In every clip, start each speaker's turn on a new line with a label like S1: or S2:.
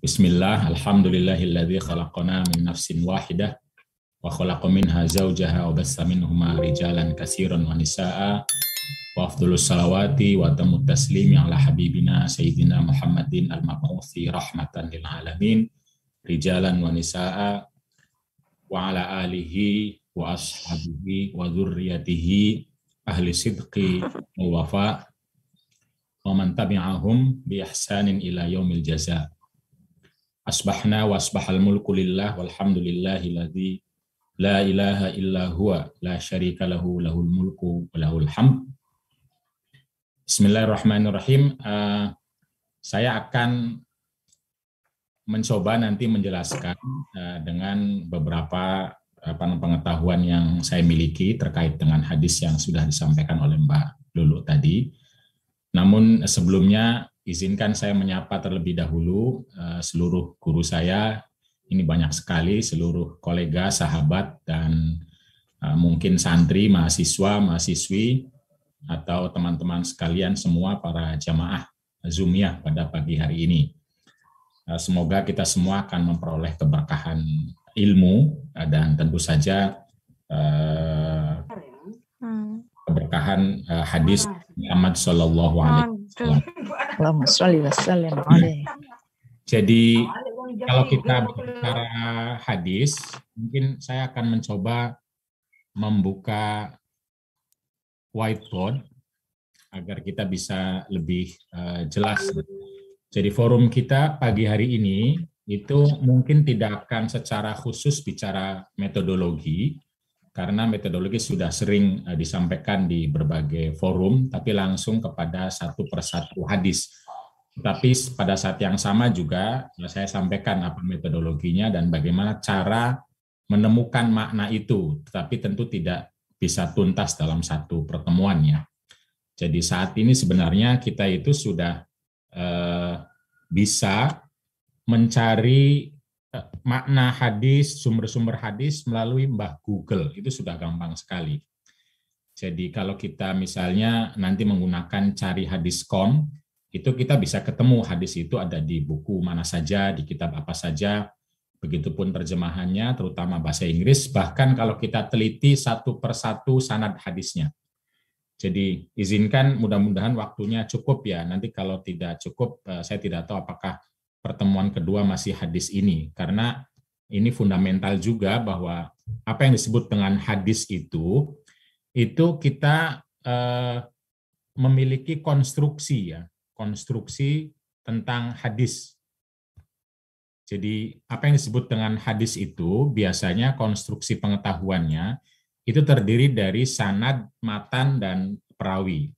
S1: Bismillah, alhamdulillahilladzi khalaqana min nafsin wahidah wa khalaqa minha zawjaha wa bassa minhuma rijalan katsiran wa nisaa wa afdhalus salawati wa tamut taslimi ala habibina sayyidina Muhammadin al-mab'uthi rahmatan lil alamin rijalan wa nisaa wa ala alihi wa ashabihi wa dzurriyyatihi ahli sidqi wal wafa wa man tabi'ahum bi ihsanin ila yaumil jazaa. Asbahna wa asbahal mulku lillah walhamdulillahilladzi la ilaha illa huwa la syarika lahu lahul mulku wa lahul hamd. Bismillahirrahmanirrahim. Saya akan mencoba nanti menjelaskan dengan beberapa pengetahuan yang saya miliki terkait dengan hadis yang sudah disampaikan oleh Mbak Lulu tadi. Namun sebelumnya izinkan saya menyapa terlebih dahulu seluruh guru saya, ini banyak sekali, seluruh kolega, sahabat, dan mungkin santri, mahasiswa, mahasiswi, atau teman-teman sekalian semua para jamaah Zoomiyah pada pagi hari ini. Semoga kita semua akan memperoleh keberkahan ilmu dan tentu saja keberkahan hadis Muhammad Sallallahu Alaihi Wasallam. Jadi kalau kita bicara hadis, mungkin saya akan mencoba membuka whiteboard agar kita bisa lebih jelas. Jadi forum kita pagi hari ini itu mungkin tidak akan secara khusus bicara metodologi, karena metodologi sudah sering disampaikan di berbagai forum, tapi langsung kepada satu persatu hadis. Tapi pada saat yang sama juga saya sampaikan apa metodologinya dan bagaimana cara menemukan makna itu, tetapi tentu tidak bisa tuntas dalam satu pertemuannya. Jadi saat ini sebenarnya kita itu sudah bisa mencari makna hadis, sumber-sumber hadis melalui Mbah Google, itu sudah gampang sekali. Jadi kalau kita misalnya nanti menggunakan cari hadis.com, itu kita bisa ketemu hadis itu ada di buku mana saja, di kitab apa saja, begitupun terjemahannya, terutama bahasa Inggris, bahkan kalau kita teliti satu persatu sanad hadisnya. Jadi izinkan mudah-mudahan waktunya cukup ya, nanti kalau tidak cukup, saya tidak tahu apakah pertemuan kedua masih hadis ini, karena ini fundamental juga bahwa apa yang disebut dengan hadis itu kita memiliki konstruksi ya, konstruksi tentang hadis. Jadi apa yang disebut dengan hadis itu biasanya konstruksi pengetahuannya itu terdiri dari sanad, matan, dan perawi.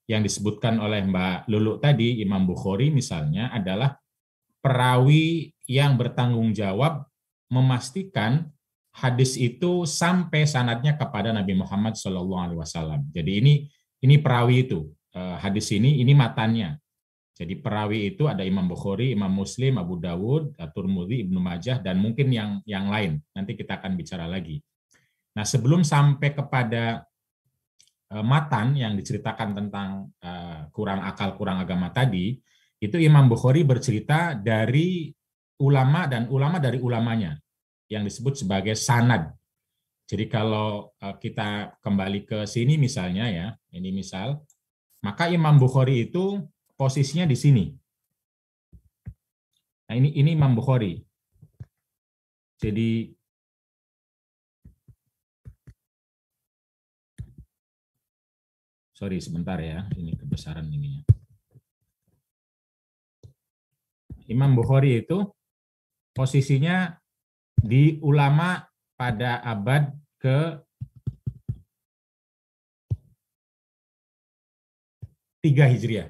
S1: Yang disebutkan oleh Mbak Lulu tadi, Imam Bukhari misalnya adalah perawi yang bertanggung jawab memastikan hadis itu sampai sanadnya kepada Nabi Muhammad SAW. Jadi ini perawi itu, hadis ini matannya. Jadi perawi itu ada Imam Bukhari, Imam Muslim, Abu Dawud, At-Tirmidzi, Ibnu Majah, dan mungkin yang lain. Nanti kita akan bicara lagi. Nah sebelum sampai kepada matan yang diceritakan tentang kurang akal, kurang agama tadi, itu Imam Bukhari bercerita dari ulama dan ulama dari ulamanya yang disebut sebagai sanad. Jadi kalau kita kembali ke sini misalnya ya, ini misal, maka Imam Bukhari itu posisinya di sini. Nah ini Imam Bukhari. Jadi sorry sebentar ya, ini kebesaran ininya. Imam Bukhari itu posisinya di ulama pada abad ke-3 Hijriah,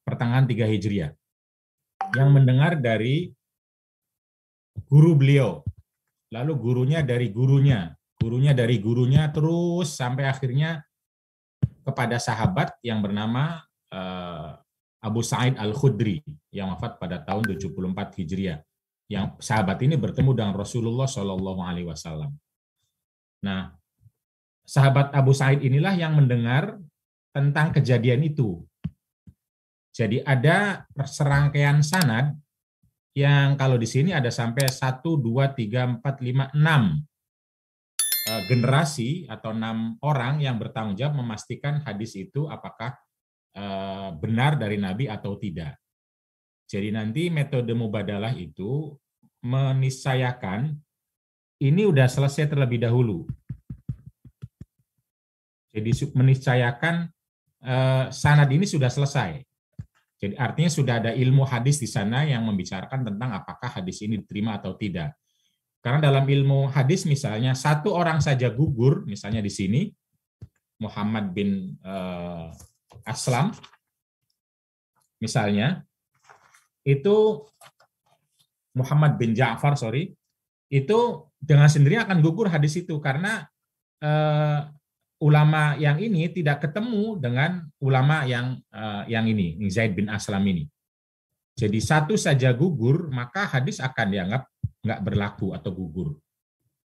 S1: pertengahan 3 Hijriah, yang mendengar dari guru beliau, lalu gurunya dari gurunya, gurunya dari gurunya, terus sampai akhirnya kepada sahabat yang bernama Abu Sa'id Al-Khudri yang wafat pada tahun 74 Hijriah. Yang sahabat ini bertemu dengan Rasulullah Shallallahu Alaihi Wasallam. Nah, sahabat Abu Sa'id inilah yang mendengar tentang kejadian itu. Jadi ada serangkaian sanad yang kalau di sini ada sampai 1, 2, 3, 4, 5, 6 generasi atau 6 orang yang bertanggung jawab memastikan hadis itu apakah benar dari Nabi atau tidak. Jadi nanti metode mubadalah itu meniscayakan ini udah selesai terlebih dahulu. Jadi meniscayakan sanad ini sudah selesai. Jadi artinya sudah ada ilmu hadis di sana yang membicarakan tentang apakah hadis ini diterima atau tidak. Karena dalam ilmu hadis misalnya satu orang saja gugur, misalnya di sini Muhammad bin Aslam, misalnya itu Muhammad bin Ja'far, itu dengan sendirinya akan gugur hadis itu karena ulama yang ini tidak ketemu dengan ulama yang ini, Zaid bin Aslam ini. Jadi satu saja gugur, maka hadis akan dianggap nggak berlaku atau gugur.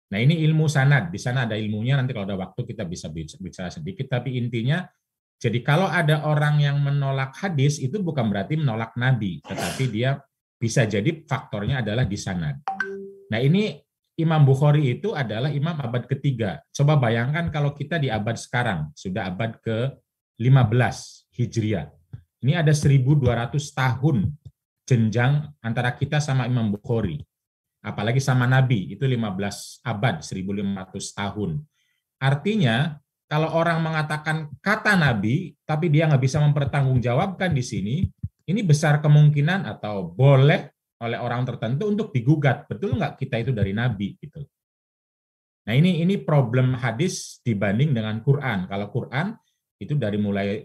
S1: Nah ini ilmu sanad, di sana ada ilmunya, nanti kalau ada waktu kita bisa bicara sedikit, tapi intinya, jadi kalau ada orang yang menolak hadis, itu bukan berarti menolak Nabi, tetapi dia bisa jadi faktornya adalah di sanad. Nah ini Imam Bukhari itu adalah imam abad ketiga. Coba bayangkan kalau kita di abad sekarang, sudah abad ke-15 Hijriah. Ini ada 1.200 tahun jenjang antara kita sama Imam Bukhari. Apalagi sama Nabi, itu 15 abad, 1.500 tahun. Artinya, kalau orang mengatakan kata Nabi, tapi dia nggak bisa mempertanggungjawabkan di sini, ini besar kemungkinan atau boleh oleh orang tertentu untuk digugat, betul nggak kita itu dari Nabi gitu. Nah ini problem hadis dibanding dengan Quran. Kalau Quran itu dari mulai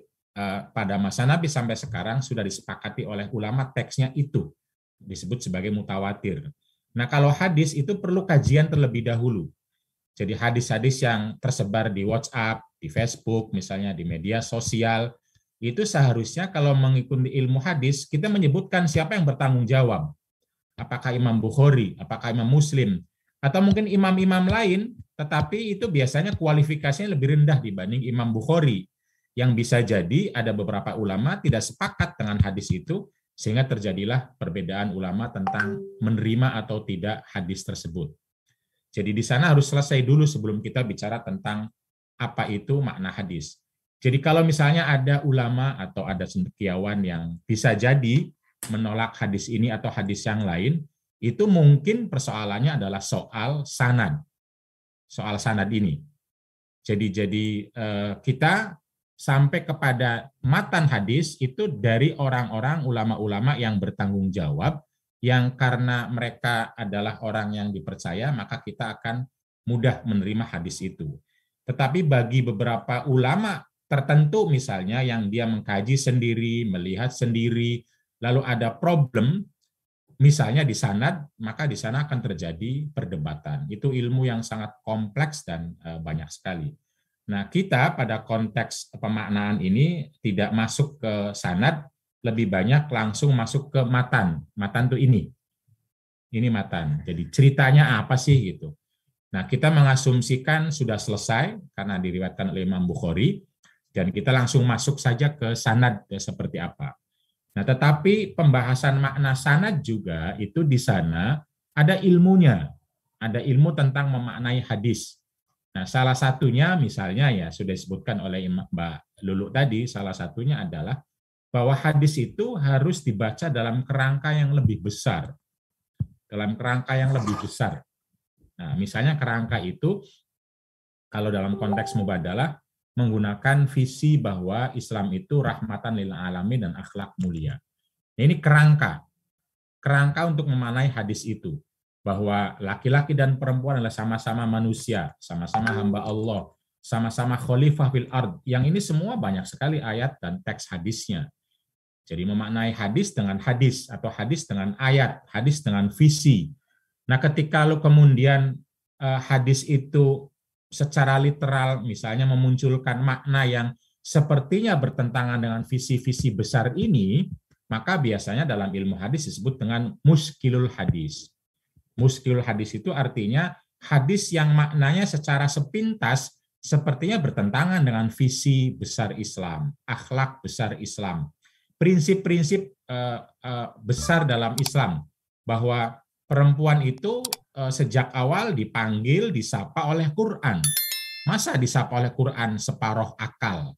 S1: pada masa Nabi sampai sekarang sudah disepakati oleh ulama teksnya itu disebut sebagai mutawatir. Nah kalau hadis itu perlu kajian terlebih dahulu. Jadi hadis-hadis yang tersebar di WhatsApp, di Facebook, misalnya di media sosial, itu seharusnya kalau mengikuti ilmu hadis kita menyebutkan siapa yang bertanggung jawab. Apakah Imam Bukhari, apakah Imam Muslim, atau mungkin imam-imam lain, tetapi itu biasanya kualifikasinya lebih rendah dibanding Imam Bukhari, yang bisa jadi ada beberapa ulama tidak sepakat dengan hadis itu, sehingga terjadilah perbedaan ulama tentang menerima atau tidak hadis tersebut. Jadi di sana harus selesai dulu sebelum kita bicara tentang apa itu makna hadis. Jadi kalau misalnya ada ulama atau ada cendekiawan yang bisa jadi menolak hadis ini atau hadis yang lain, itu mungkin persoalannya adalah soal sanad. Soal sanad ini. Jadi kita sampai kepada matan hadis itu dari orang-orang ulama-ulama yang bertanggung jawab, yang karena mereka adalah orang yang dipercaya, maka kita akan mudah menerima hadis itu. Tetapi bagi beberapa ulama tertentu misalnya yang dia mengkaji sendiri, melihat sendiri, lalu ada problem, misalnya di sanad, maka di sana akan terjadi perdebatan. Itu ilmu yang sangat kompleks dan banyak sekali. Nah, kita pada konteks pemaknaan ini tidak masuk ke sanad, lebih banyak langsung masuk ke matan. Matan itu ini. Ini matan. Jadi ceritanya apa sih gitu. Nah, kita mengasumsikan sudah selesai karena diriwayatkan oleh Imam Bukhari, dan kita langsung masuk saja ke sanad seperti apa. Nah, tetapi pembahasan makna sanad juga itu di sana ada ilmunya, ada ilmu tentang memaknai hadis. Nah, salah satunya misalnya ya sudah disebutkan oleh Mbak Lulu tadi, salah satunya adalah bahwa hadis itu harus dibaca dalam kerangka yang lebih besar, dalam kerangka yang lebih besar. Nah, misalnya kerangka itu kalau dalam konteks mubadalah menggunakan visi bahwa Islam itu rahmatan lil alamin dan akhlak mulia. Ini kerangka untuk memaknai hadis itu, bahwa laki-laki dan perempuan adalah sama-sama manusia, sama-sama hamba Allah, sama-sama khalifah fil ard. Yang ini semua banyak sekali ayat dan teks hadisnya. Jadi memaknai hadis dengan hadis, atau hadis dengan ayat, hadis dengan visi. Nah ketika lu kemudian hadis itu secara literal misalnya memunculkan makna yang sepertinya bertentangan dengan visi-visi besar ini, maka biasanya dalam ilmu hadis disebut dengan muskilul hadis. Muskilul hadis itu artinya hadis yang maknanya secara sepintas sepertinya bertentangan dengan visi besar Islam, akhlak besar Islam, prinsip-prinsip besar dalam Islam. bahwa perempuan itu sejak awal dipanggil, disapa oleh Quran. Masa disapa oleh Quran separuh akal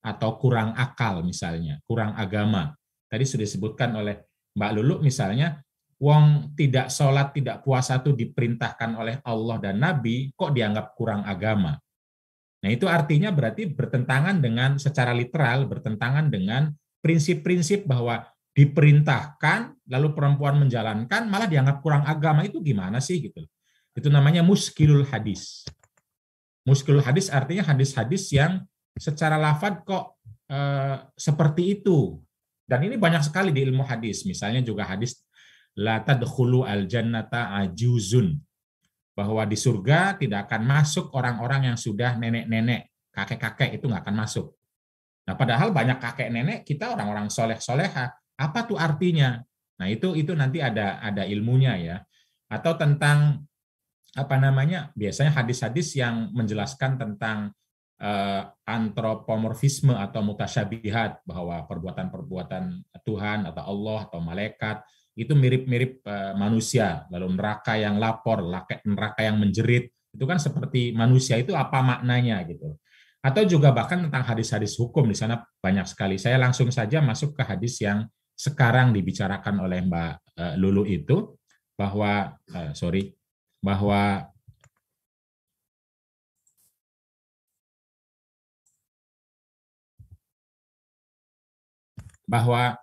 S1: atau kurang akal misalnya, kurang agama. Tadi sudah disebutkan oleh Mbak Lulu misalnya, wong tidak sholat, tidak puasa itu diperintahkan oleh Allah dan Nabi, kok dianggap kurang agama? Nah itu artinya berarti bertentangan dengan secara literal, bertentangan dengan prinsip-prinsip bahwa diperintahkan, lalu perempuan menjalankan, malah dianggap kurang agama, itu gimana sih gitu. Itu namanya muskilul hadis. Muskilul hadis artinya hadis-hadis yang secara lafadz kok seperti itu. Dan ini banyak sekali di ilmu hadis. Misalnya juga hadis la tadkhulu al jannata ajuzun, bahwa di surga tidak akan masuk orang-orang yang sudah nenek-nenek, kakek-kakek, itu nggak akan masuk. Nah, padahal banyak kakek nenek kita orang-orang soleh-soleha. Apa tuh artinya? Nah, itu nanti ada ilmunya ya. Atau tentang apa namanya? Biasanya hadis-hadis yang menjelaskan tentang antropomorfisme atau mutasyabihat, bahwa perbuatan-perbuatan Tuhan atau Allah atau malaikat itu mirip-mirip manusia, lalu neraka yang lapor, neraka yang menjerit, itu kan seperti manusia, itu apa maknanya gitu. Atau juga bahkan tentang hadis-hadis hukum, di sana banyak sekali. Saya langsung saja masuk ke hadis yang sekarang dibicarakan oleh Mbak Lulu itu, bahwa bahwa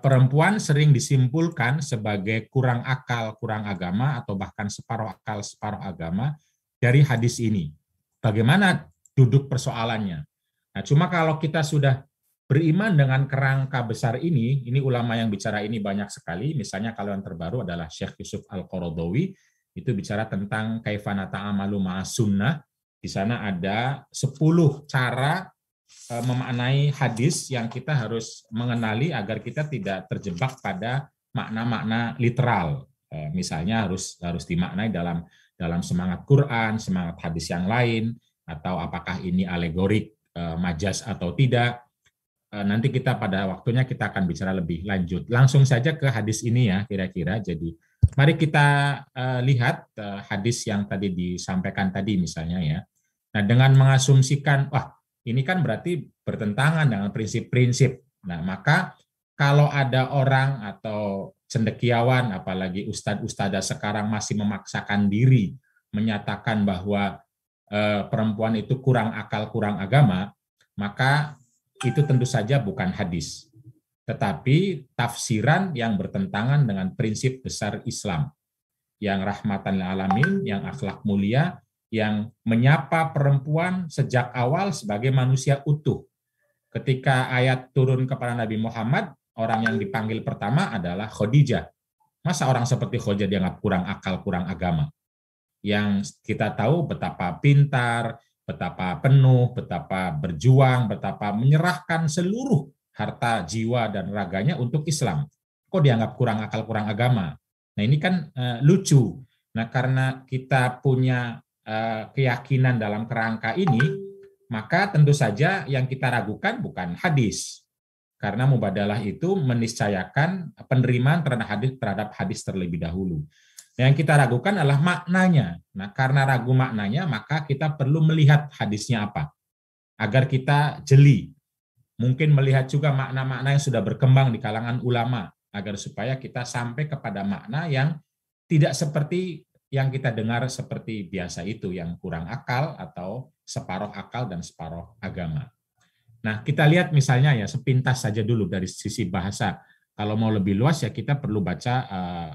S1: perempuan sering disimpulkan sebagai kurang akal, kurang agama, atau bahkan separuh akal, separuh agama dari hadis ini. Bagaimana duduk persoalannya? Nah, cuma kalau kita sudah beriman dengan kerangka besar ini ulama yang bicara ini banyak sekali. Misalnya kalau yang terbaru adalah Syekh Yusuf Al-Qaradawi, itu bicara tentang kaifana ta'amalu ma'as sunnah. Di sana ada 10 cara memaknai hadis yang kita harus mengenali agar kita tidak terjebak pada makna-makna literal. Misalnya harus dimaknai dalam semangat Quran, semangat hadis yang lain, atau apakah ini alegorik, majas atau tidak. Nanti kita pada waktunya kita akan bicara lebih lanjut. Langsung saja ke hadis ini ya kira-kira. Jadi mari kita lihat hadis yang tadi disampaikan tadi misalnya ya. Nah, dengan mengasumsikan, wah ini kan berarti bertentangan dengan prinsip-prinsip. Nah, maka kalau ada orang atau cendekiawan, apalagi ustadz-ustadzah sekarang masih memaksakan diri menyatakan bahwa perempuan itu kurang akal, kurang agama, maka itu tentu saja bukan hadis, tetapi tafsiran yang bertentangan dengan prinsip besar Islam, yang rahmatan lil alamin, yang akhlak mulia, yang menyapa perempuan sejak awal sebagai manusia utuh. Ketika ayat turun kepada Nabi Muhammad, orang yang dipanggil pertama adalah Khadijah. Masa orang seperti Khadijah dianggap kurang akal, kurang agama? Yang kita tahu betapa pintar, betapa penuh, betapa berjuang, betapa menyerahkan seluruh harta, jiwa, dan raganya untuk Islam. Kok dianggap kurang akal, kurang agama? Nah ini kan lucu. Nah karena kita punya keyakinan dalam kerangka ini, maka tentu saja yang kita ragukan bukan hadis. Karena mubadalah itu meniscayakan penerimaan terhadap hadis terlebih dahulu. Yang kita ragukan adalah maknanya. Nah, karena ragu maknanya, maka kita perlu melihat hadisnya apa, agar kita jeli. Mungkin melihat juga makna-makna yang sudah berkembang di kalangan ulama, agar supaya kita sampai kepada makna yang tidak seperti yang kita dengar seperti biasa itu, yang kurang akal atau separuh akal dan separuh agama. Nah, kita lihat misalnya ya, sepintas saja dulu dari sisi bahasa. Kalau mau lebih luas ya kita perlu baca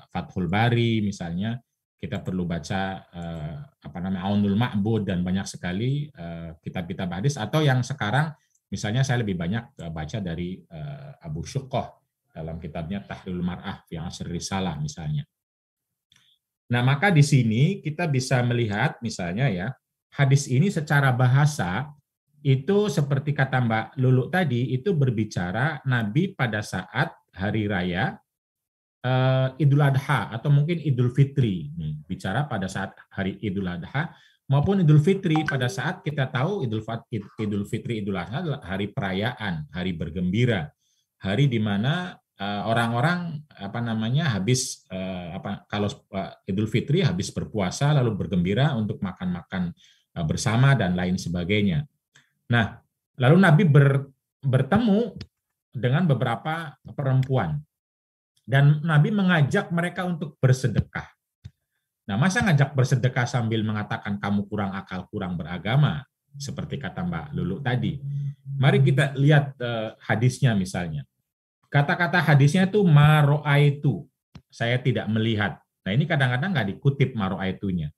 S1: Fathul Bari misalnya, kita perlu baca Aunul Ma'bud, dan banyak sekali kitab-kitab hadis, atau yang sekarang misalnya saya lebih banyak baca dari Abu Syuqqah dalam kitabnya Tahrirul Mar'ah yang Asr Risalah misalnya. Nah, maka di sini kita bisa melihat misalnya ya, hadis ini secara bahasa itu seperti kata Mbak Lulu tadi, itu berbicara Nabi pada saat hari raya Idul Adha atau mungkin Idul Fitri. Bicara pada saat hari Idul Adha maupun Idul Fitri, pada saat kita tahu Idul Fitri, Idul Adha adalah hari perayaan, hari bergembira, hari di mana orang-orang habis kalau Idul Fitri habis berpuasa lalu bergembira untuk makan-makan bersama dan lain sebagainya. Nah, lalu Nabi bertemu dengan beberapa perempuan dan Nabi mengajak mereka untuk bersedekah. Nah, masa ngajak bersedekah sambil mengatakan kamu kurang akal, kurang beragama, seperti kata Mbak Lulu tadi. Mari kita lihat hadisnya misalnya. Kata-kata hadisnya itu maro'aitu, saya tidak melihat. Nah, ini kadang-kadang nggak dikutip maro'aitunya.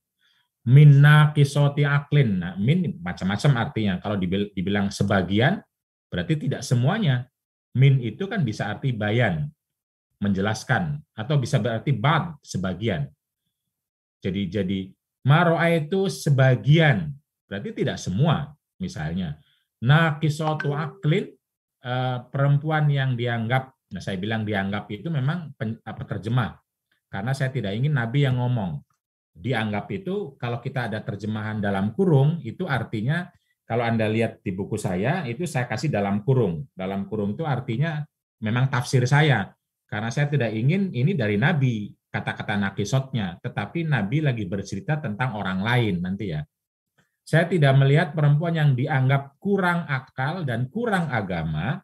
S1: Minna kisoti aklin. Nah, min macam-macam artinya. Kalau dibilang sebagian, berarti tidak semuanya. Min itu kan bisa arti bayan, menjelaskan, atau bisa berarti bad, sebagian. Jadi maro'aitu sebagian, berarti tidak semua. Misalnya, naqisotu aklin, perempuan yang dianggap, nah saya bilang dianggap itu memang terjemah, karena saya tidak ingin Nabi yang ngomong. Dianggap itu kalau kita ada terjemahan dalam kurung, itu artinya kalau Anda lihat di buku saya, itu saya kasih dalam kurung. Dalam kurung itu artinya memang tafsir saya, karena saya tidak ingin ini dari Nabi, kata-kata nakisotnya, tetapi Nabi lagi bercerita tentang orang lain nanti ya. Saya tidak melihat perempuan yang dianggap kurang akal dan kurang agama,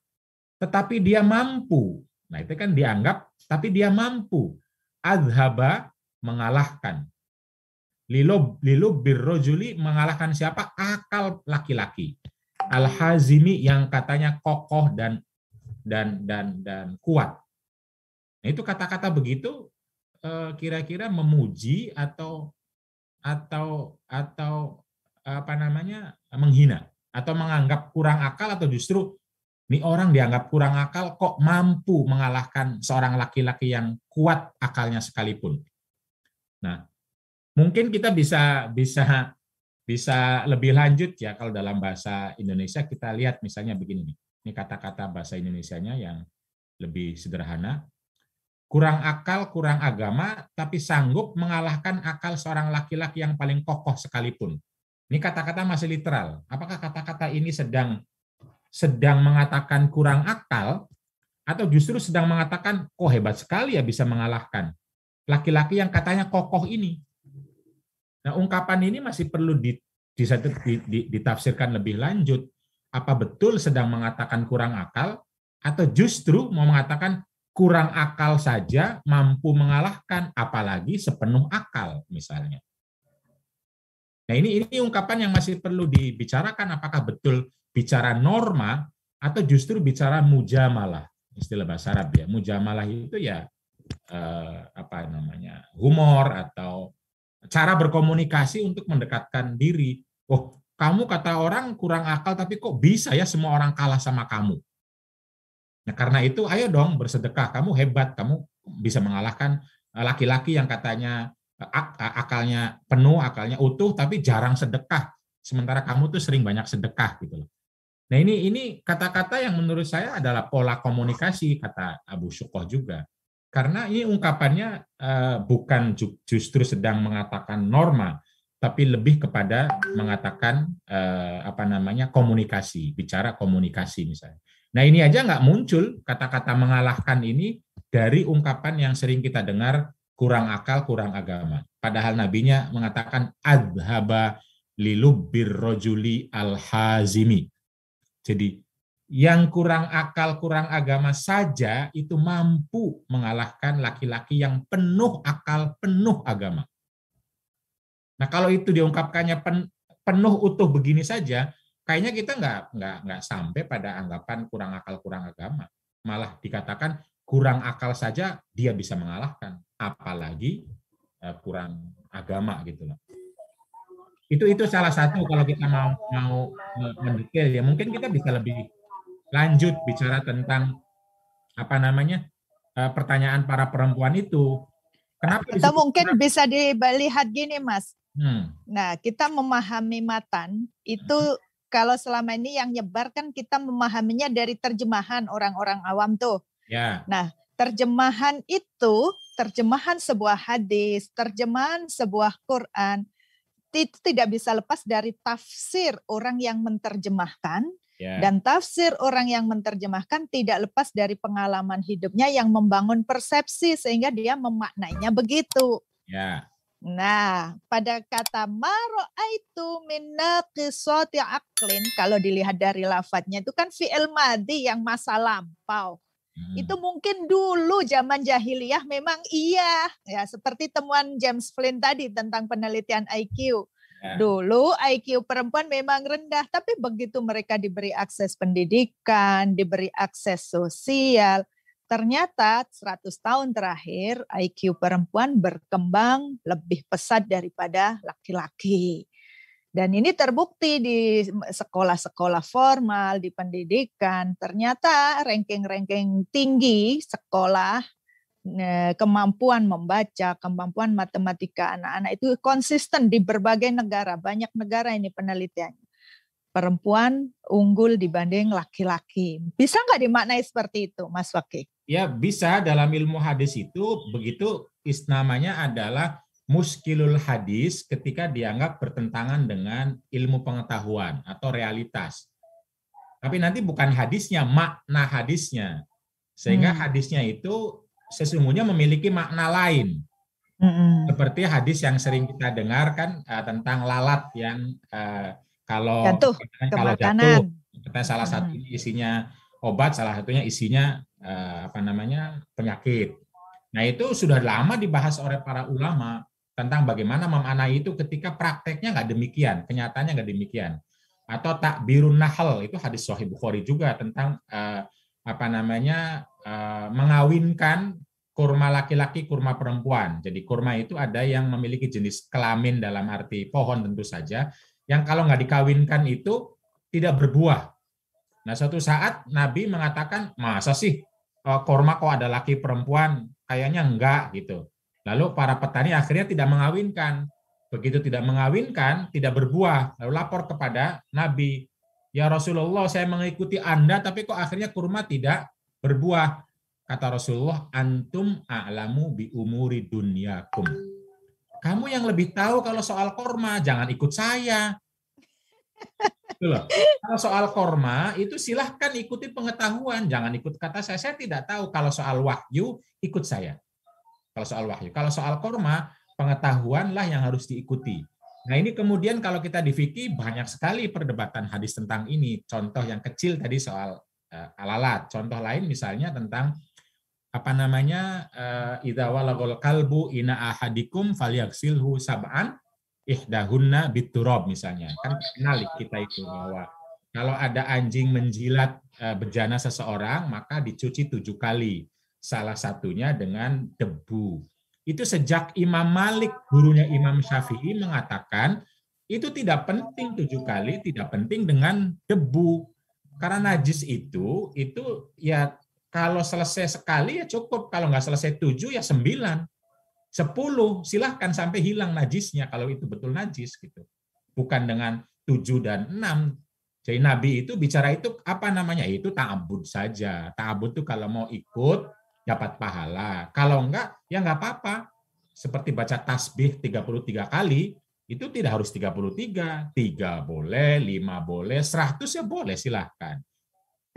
S1: tetapi dia mampu. Nah, itu kan dianggap, tapi dia mampu. Adhaba, mengalahkan. Lilub birrojuli, mengalahkan siapa? Akal laki-laki. Al-hazimi, yang katanya kokoh dan kuat. Nah, itu kata-kata begitu kira-kira memuji atau menghina atau menganggap kurang akal, atau justru ini orang dianggap kurang akal kok mampu mengalahkan seorang laki-laki yang kuat akalnya sekalipun. Nah, mungkin kita bisa lebih lanjut ya, kalau dalam bahasa Indonesia kita lihat misalnya begini nih. Ini kata-kata bahasa Indonesianya yang lebih sederhana. Kurang akal, kurang agama, tapi sanggup mengalahkan akal seorang laki-laki yang paling kokoh sekalipun. Ini kata-kata masih literal. Apakah kata-kata ini sedang mengatakan kurang akal, atau justru sedang mengatakan, kok hebat sekali ya bisa mengalahkan laki-laki yang katanya kokoh ini. Nah, ungkapan ini masih perlu ditafsirkan lebih lanjut. Apa betul sedang mengatakan kurang akal, atau justru mau mengatakan kurang akal saja mampu mengalahkan, apalagi sepenuh akal misalnya. Nah, ini ungkapan yang masih perlu dibicarakan, apakah betul bicara norma atau justru bicara mujamalah, istilah bahasa Arab ya. Mujamalah itu ya humor atau cara berkomunikasi untuk mendekatkan diri. Oh, kamu kata orang kurang akal, tapi kok bisa ya semua orang kalah sama kamu? Nah, karena itu ayo dong bersedekah, kamu hebat, kamu bisa mengalahkan laki-laki yang katanya akalnya penuh, akalnya utuh, tapi jarang sedekah. Sementara kamu tuh sering banyak sedekah gitu loh. Nah, ini kata-kata yang menurut saya adalah pola komunikasi, kata Abu Syukoh juga. Karena ini ungkapannya bukan justru sedang mengatakan norma, tapi lebih kepada mengatakan komunikasi, bicara komunikasi misalnya. Nah, ini aja nggak muncul kata-kata mengalahkan ini dari ungkapan yang sering kita dengar, kurang akal, kurang agama. Padahal nabinya mengatakan adhaba lilubbir rojuli al-hazimi. Jadi yang kurang akal, kurang agama saja itu mampu mengalahkan laki-laki yang penuh akal, penuh agama. Nah, kalau itu diungkapkannya penuh utuh begini saja, kayaknya kita nggak sampai pada anggapan kurang akal, kurang agama. Malah dikatakan kurang akal saja dia bisa mengalahkan, apalagi kurang agama gitu loh. Itu salah satu kalau kita mau mendetail ya, mungkin kita bisa lebih lanjut bicara tentang pertanyaan para perempuan itu. Kenapa
S2: atau mungkin bisa dilihat gini, Mas. Nah, kita memahami matan itu kalau selama ini yang nyebar kan kita memahaminya dari terjemahan orang-orang awam tuh.
S1: Ya.
S2: Nah, terjemahan itu, terjemahan sebuah hadis, terjemahan sebuah Quran, itu tidak bisa lepas dari tafsir orang yang menerjemahkan
S1: Ya.
S2: Dan tafsir orang yang menerjemahkan tidak lepas dari pengalaman hidupnya yang membangun persepsi sehingga dia memaknainya begitu.
S1: Ya.
S2: Nah, pada kata maro'aitu min naqisati aqlin, kalau dilihat dari lafadznya itu kan fi'il madhi yang masa lampau. Itu mungkin dulu zaman jahiliyah memang iya, ya seperti temuan James Flynn tadi tentang penelitian IQ. Dulu IQ perempuan memang rendah, tapi begitu mereka diberi akses pendidikan, diberi akses sosial, ternyata 100 tahun terakhir IQ perempuan berkembang lebih pesat daripada laki-laki. Dan ini terbukti di sekolah-sekolah formal, di pendidikan, ternyata ranking-ranking tinggi sekolah, kemampuan membaca, kemampuan matematika anak-anak itu konsisten di berbagai negara. Banyak negara ini penelitiannya. Perempuan unggul dibanding laki-laki. Bisa nggak dimaknai seperti itu, Mas Fakih?
S1: Ya bisa, dalam ilmu hadis itu begitu, namanya adalah muskilul hadis ketika dianggap bertentangan dengan ilmu pengetahuan atau realitas. Tapi nanti bukan hadisnya, makna hadisnya. Sehingga hadisnya itu sesungguhnya memiliki makna lain. Seperti hadis yang sering kita dengar kan tentang lalat yang kalau jatuh, kita salah satu isinya obat, salah satunya isinya penyakit. Nah, itu sudah lama dibahas oleh para ulama tentang bagaimana memaknai itu ketika prakteknya nggak demikian, kenyataannya nggak demikian. Atau takbirun nahl, itu hadis Sahih Bukhari juga tentang mengawinkan kurma laki-laki, kurma perempuan. Jadi kurma itu ada yang memiliki jenis kelamin dalam arti pohon tentu saja, yang kalau nggak dikawinkan itu tidak berbuah. Nah, suatu saat Nabi mengatakan, masa sih kurma kok ada laki perempuan? Kayaknya enggak gitu. Lalu para petani akhirnya tidak mengawinkan. Begitu tidak mengawinkan, tidak berbuah. Lalu lapor kepada Nabi, ya Rasulullah, saya mengikuti Anda, tapi kok akhirnya kurma tidak berbuah. Kata Rasulullah, antum a'lamu bi umuri dunyakum. Kamu yang lebih tahu kalau soal korma, jangan ikut saya. Kalau soal korma, itu silahkan ikuti pengetahuan, jangan ikut kata saya. Saya tidak tahu. Kalau soal wahyu, ikut saya. Kalau soal wahyu. Kalau soal korma, pengetahuanlah yang harus diikuti. Nah, ini kemudian kalau kita di fikih, banyak sekali perdebatan hadis tentang ini. Contoh yang kecil tadi soal alalat. Contoh lain misalnya tentang idza walagul kalbu ina ahadikum falyagsilhu sab'an ihdahunna biturab misalnya. Kan kenal kita itu bahwa kalau ada anjing menjilat bejana seseorang maka dicuci 7 kali. Salah satunya dengan debu. Itu sejak Imam Malik, gurunya Imam Syafi'i mengatakan itu tidak penting 7 kali, tidak penting dengan debu. Karena najis itu ya kalau selesai sekali ya cukup, kalau nggak selesai 7 ya 9, 10, silahkan sampai hilang najisnya kalau itu betul najis gitu. Bukan dengan 7 dan 6. Jadi Nabi itu bicara itu itu ta'abud saja. Ta'abud itu kalau mau ikut dapat pahala. Kalau enggak ya enggak apa-apa. Seperti baca tasbih 33 kali, itu tidak harus 33, 3 boleh, 5 boleh, 100 ya boleh, silahkan.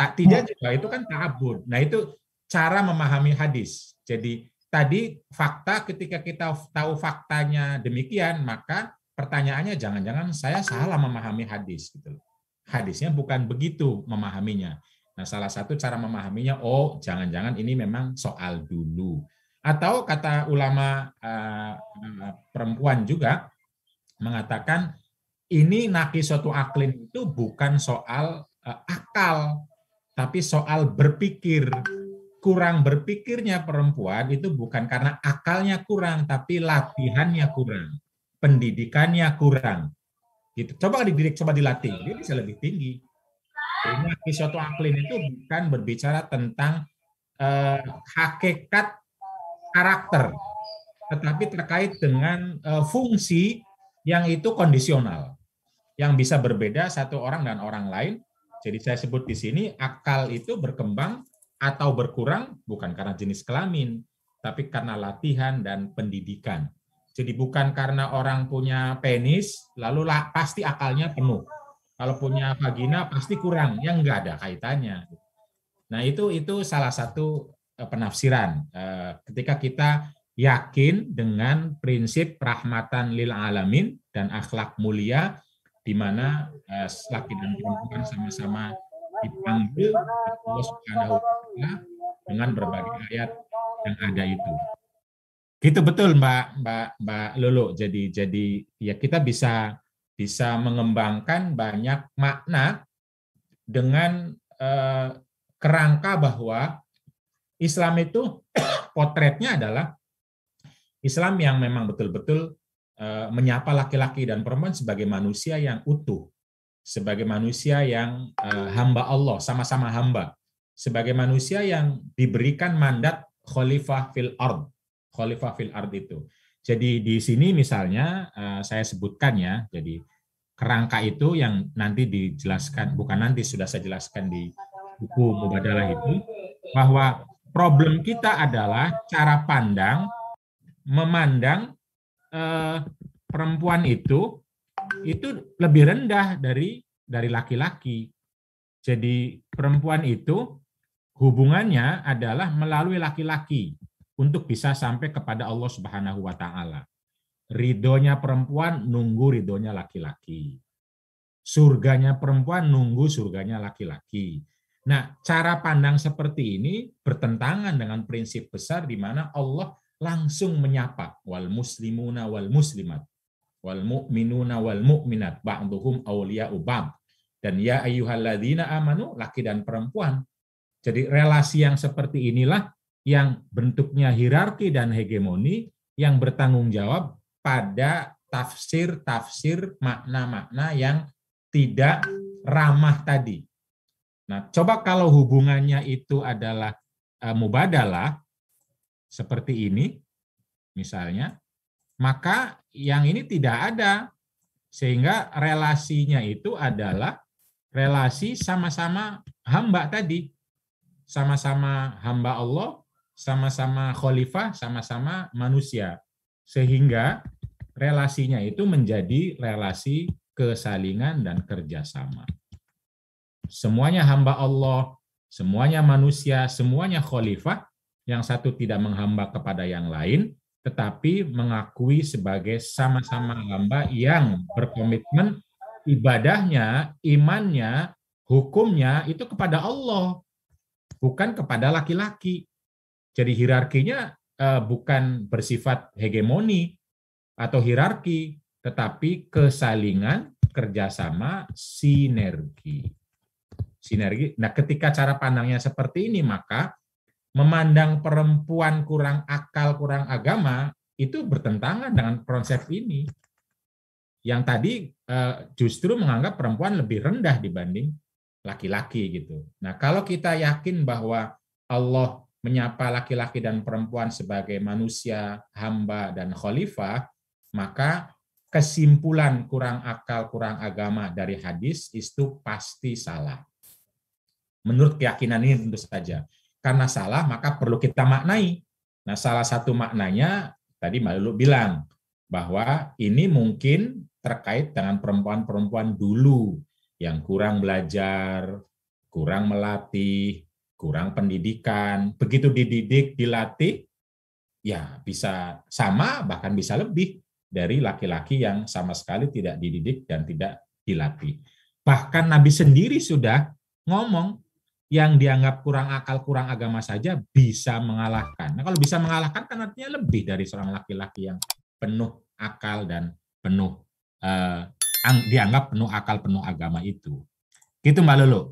S1: Tidak juga itu kan ta'abud. Nah, itu cara memahami hadis. Jadi tadi fakta, ketika kita tahu faktanya demikian, maka pertanyaannya jangan-jangan saya salah memahami hadis gitu. Hadisnya bukan begitu memahaminya. Nah, salah satu cara memahaminya, jangan-jangan ini memang soal dulu. Atau kata ulama perempuan juga mengatakan ini naqisatu aqlin itu bukan soal akal, tapi soal berpikir. Kurang berpikirnya perempuan itu bukan karena akalnya kurang, tapi latihannya kurang, pendidikannya kurang. Gitu. Coba dilatih, dia bisa lebih tinggi. Jadi naqisatu aqlin itu bukan berbicara tentang hakikat karakter, tetapi terkait dengan fungsi yang itu kondisional, yang bisa berbeda satu orang dan orang lain. Jadi saya sebut di sini akal itu berkembang atau berkurang bukan karena jenis kelamin, tapi karena latihan dan pendidikan. Jadi bukan karena orang punya penis lalu pasti akalnya penuh, Kalau punya vagina pasti kurang, yang enggak ada kaitannya. Nah, itu salah satu penafsiran. Ketika kita yakin dengan prinsip rahmatan lil alamin dan akhlak mulia, di mana laki dan perempuan sama-sama dipanggil Allah Subhanahu wa Ta'ala dengan berbagai ayat yang ada itu. Gitu betul Mbak Lulu. Jadi ya kita bisa mengembangkan banyak makna dengan kerangka bahwa Islam itu potretnya adalah Islam yang memang betul-betul menyapa laki-laki dan perempuan sebagai manusia yang utuh, sebagai manusia yang hamba Allah, sama-sama hamba, sebagai manusia yang diberikan mandat khalifah fil ard. Khalifah fil ard itu. Jadi di sini misalnya saya sebutkan ya, jadi kerangka itu yang nanti dijelaskan, bukan nanti sudah saya jelaskan di buku Mubadalah itu, bahwa problem kita adalah cara pandang, memandang perempuan itu lebih rendah dari laki-laki. Jadi perempuan itu hubungannya adalah melalui laki-laki untuk bisa sampai kepada Allah Subhanahu wa Ta'ala. Ridhonya perempuan nunggu ridhonya laki-laki. Surganya perempuan nunggu surganya laki-laki. Nah, cara pandang seperti ini bertentangan dengan prinsip besar di mana Allah langsung menyapa wal muslimuna wal muslimat wal mu'minuna wal mu'minat ba'duhum awliya'u ba'd. Dan ya ayyuhalladzina amanu, laki dan perempuan. Jadi relasi yang seperti inilah yang bentuknya hierarki dan hegemoni yang bertanggung jawab pada tafsir-tafsir makna-makna yang tidak ramah tadi. Nah, coba kalau hubungannya itu adalah mubadalah seperti ini, misalnya, maka yang ini tidak ada. Sehingga relasinya itu adalah relasi sama-sama hamba tadi. Sama-sama hamba Allah, sama-sama khalifah, sama-sama manusia. Sehingga relasinya itu menjadi relasi kesalingan dan kerjasama. Semuanya hamba Allah, semuanya manusia, semuanya khalifah, yang satu tidak menghamba kepada yang lain, tetapi mengakui sebagai sama-sama hamba yang berkomitmen ibadahnya, imannya, hukumnya itu kepada Allah, bukan kepada laki-laki. Jadi hierarkinya bukan bersifat hegemoni atau hierarki, tetapi kesalingan, kerjasama, sinergi. Nah, ketika cara pandangnya seperti ini, maka memandang perempuan kurang akal, kurang agama, itu bertentangan dengan konsep ini. Yang tadi justru menganggap perempuan lebih rendah dibanding laki-laki gitu. Nah, kalau kita yakin bahwa Allah menyapa laki-laki dan perempuan sebagai manusia, hamba, dan khalifah, maka kesimpulan kurang akal, kurang agama dari hadis itu pasti salah. Menurut keyakinan ini tentu saja. Karena salah, maka perlu kita maknai. Nah, salah satu maknanya, tadi Mbak Lulu bilang, bahwa ini mungkin terkait dengan perempuan-perempuan dulu yang kurang belajar, kurang melatih, kurang pendidikan. Begitu dididik, dilatih, ya bisa sama, bahkan bisa lebih dari laki-laki yang sama sekali tidak dididik dan tidak dilatih. Bahkan Nabi sendiri sudah ngomong, yang dianggap kurang akal, kurang agama saja bisa mengalahkan. Nah, kalau bisa mengalahkan kan artinya lebih dari seorang laki-laki yang penuh akal dan penuh dianggap penuh akal, penuh agama itu. Gitu Mbak Lulu.